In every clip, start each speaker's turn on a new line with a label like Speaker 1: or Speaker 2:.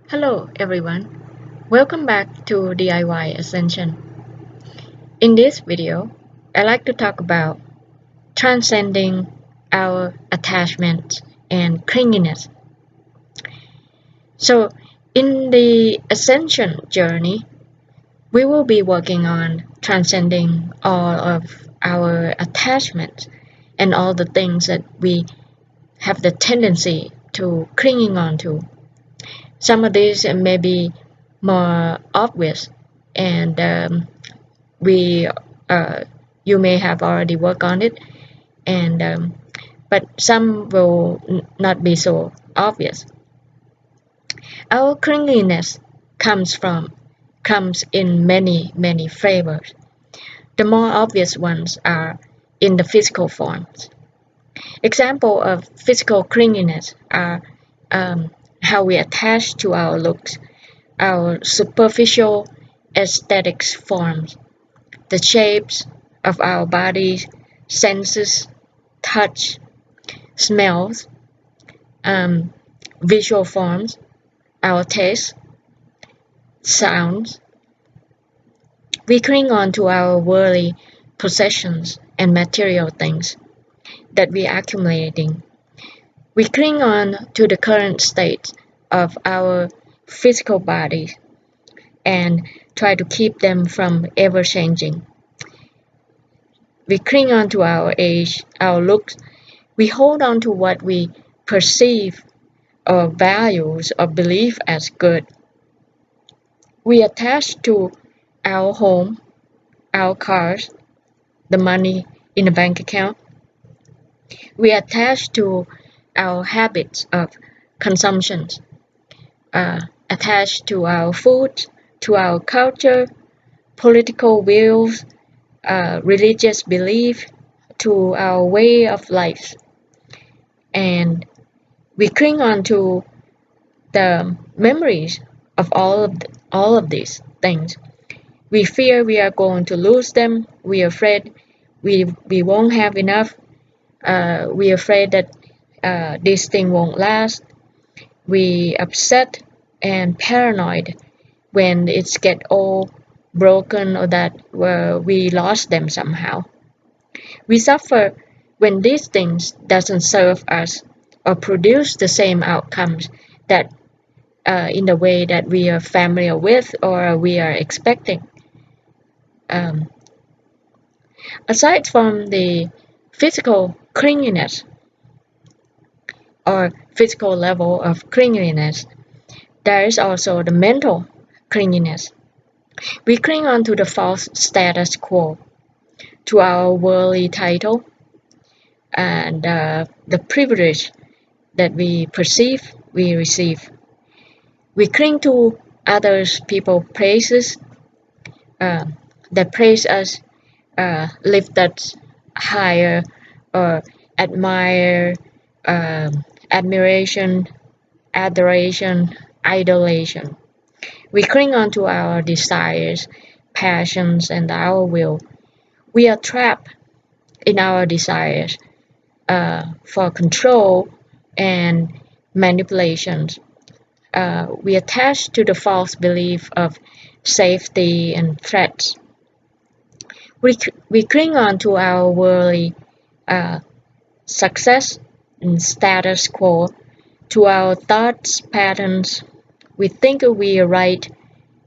Speaker 1: Hello everyone, welcome back to DIY Ascension. In this video, I'd like to talk about transcending our attachment and clinginess. So, in the ascension journey, we will be working on transcending all of our attachments and all the things that we have the tendency to clinging on to. Some of these may be more obvious, and we you may have already worked on it, and but some will not be so obvious. Our clinginess comes in many flavors. The more obvious ones are in the physical forms. Example of physical clinginess are how we attach to our looks, our superficial aesthetics forms, the shapes of our bodies, senses, touch, smells, visual forms, our taste, sounds. We cling on to our worldly possessions and material things that we are accumulating. We cling on to the current state of our physical bodies and try to keep them from ever changing. We cling on to our age, our looks. We hold on to what we perceive or values or believe as good. We attach to our home, our cars, the money in the bank account. We attach to our habits of consumption, attached to our food, to our culture, political views, religious belief, to our way of life. And we cling on to the memories of all of these things. We fear we are going to lose them. We are afraid we won't have enough. We are afraid that this thing won't last. We upset and paranoid when it's get all broken or that we lost them somehow. We suffer when these things doesn't serve us or produce the same outcomes that in the way that we are familiar with or we are expecting. Um, Aside from the physical clinginess or physical level of clinginess, there is also the mental clinginess. We cling on to the false status quo, to our worldly title, and the privilege that we perceive, we receive. We cling to others, people, praises that praise us, lift us higher, or admire, admiration, adoration, idolation. We cling on to our desires, passions, and our will. We are trapped in our desires for control and manipulations. We attach to the false belief of safety and threats. We cling on to our worldly success and status quo, to our thoughts patterns. We think we are right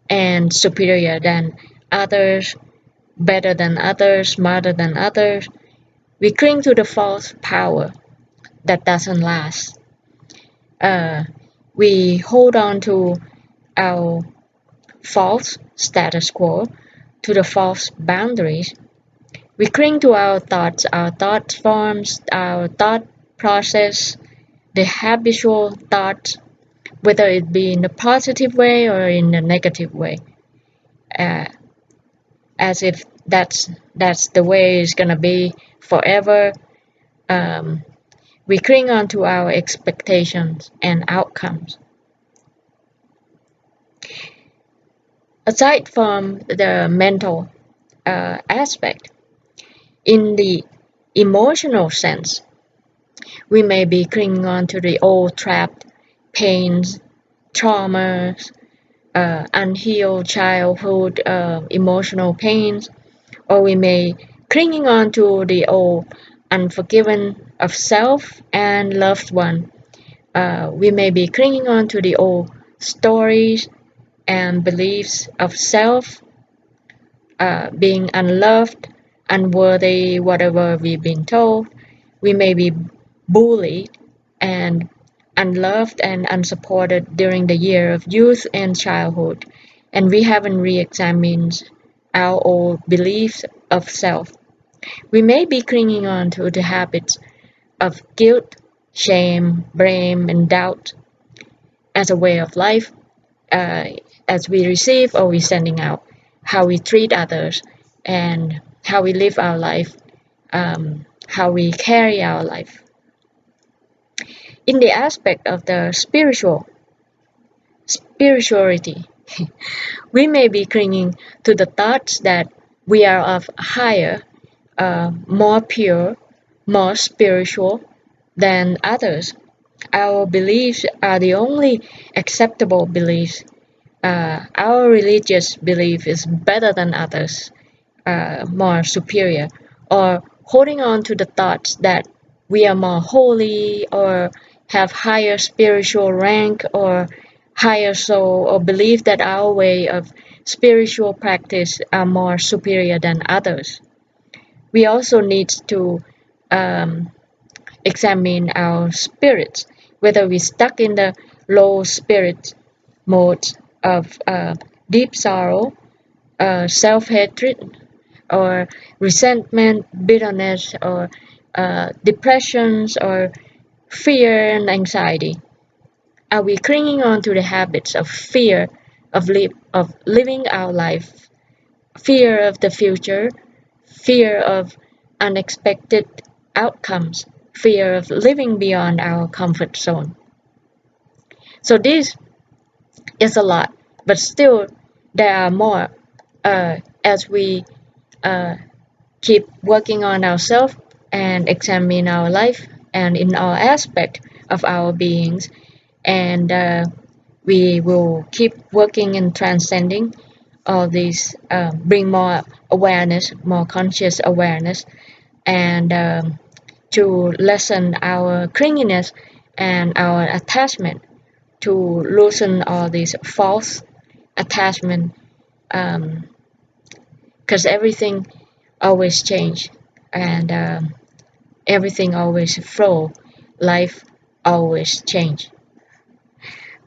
Speaker 1: and superior than others, better than others, smarter than others. We cling to the false power that doesn't last. We hold on to our false status quo, to the false boundaries. We cling to our thought forms, our thought process, the habitual thoughts, whether it be in a positive way or in a negative way, uh, as if that's the way it's gonna be forever. Um, we cling on to our expectations and outcomes. Aside from the mental aspect, in the emotional sense, we may be clinging on to the old trapped pains, traumas, unhealed childhood emotional pains, or we may clinging on to the old unforgiven of self and loved one. We may be clinging on to the old stories and beliefs of self, being unloved, unworthy, whatever we've been told. We may be bullied and unloved and unsupported during the year of youth and childhood, and we haven't re examined our old beliefs of self. We may be clinging on to the habits of guilt, shame, blame, and doubt as a way of life, uh, as we receive or we sending out, how we treat others, and how we live our life, how we carry our life. In the aspect of the spirituality, we may be clinging to the thoughts that we are of higher, more pure, more spiritual than others. Our beliefs are the only acceptable beliefs. Our religious belief is better than others, more superior, or holding on to the thoughts that we are more holy or have higher spiritual rank or higher soul, or believe that our way of spiritual practice are more superior than others. We also need to um, examine our spirits, whether we're stuck in the low spirit mode of deep sorrow, self-hatred, or resentment, bitterness, or depressions, or fear and anxiety. Are we clinging on to the habits of fear of living our life, fear of the future, fear of unexpected outcomes, fear of living beyond our comfort zone? So this is a lot, but still there are more, as we uh, keep working on ourselves and examine our life and in all aspect of our beings, and we will keep working and transcending all these, bring more awareness, more conscious awareness, and to lessen our clinginess and our attachment, to loosen all these false attachment, because everything always change, and everything always flow, life always change.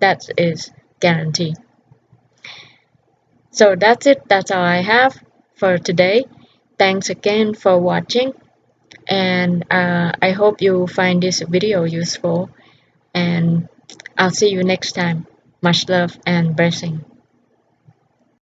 Speaker 1: That is guarantee. So that's it. That's all I have for today. Thanks again for watching, and I hope you find this video useful, and I'll see you next time. Much love and blessing.